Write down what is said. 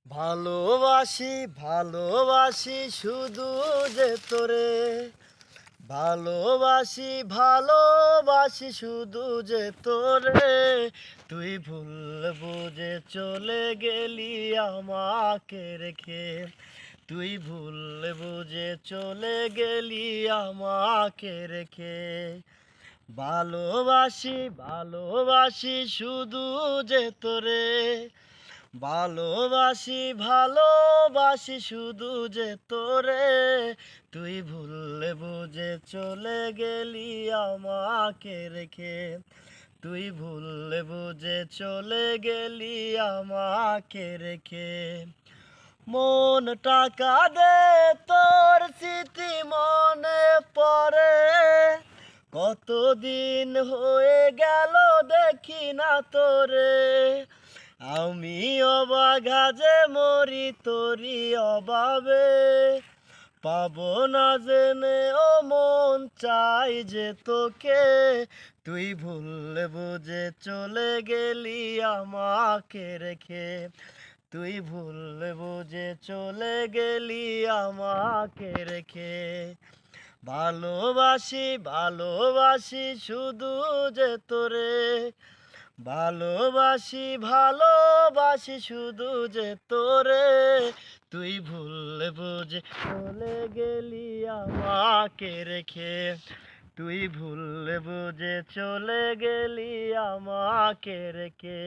ভালোবাসি ভালোবাসি শুধু যে তোরে, ভালোবাসি ভালোবাসি শুধু যে তোরে। তুই ভুল বুঝে চলে গেলি আমাকে রেখে, তুই ভুল বুঝে চলে গেলি আমাকে রেখে। ভালোবাসি ভালোবাসি শুধু যে তোরে, ভালোবাসি ভালোবাসি শুধু যে তোরে। তুই ভুলে বুঝে চলে গেলি আমাকে রেখে, তুই ভুলে বুঝে চলে গেলি আমাকে রেখে। মন টাকা দে, তোর স্মৃতি মনে পড়ে, কতদিন হয়ে গেল দেখি না তোরে। আমি অবাগা যে মরি তোরি অভাবে, পাবো না জেনে ও মন চাই যে তোকে। তুই ভুল বুঝে চলে গেলি আমাকে রেখে, তুই ভুল বুঝে চলে গেলি আমাকে রেখে। ভালোবাসি ভালোবাসি শুধু যে তোরে, ভালোবাসি ভালোবাসি শুধু যে তোরে। তুই ভুল বুঝে চলে গেলি আমাকে রেখে, তুই ভুল বুঝে চলে গেলি আমাকে রেখে।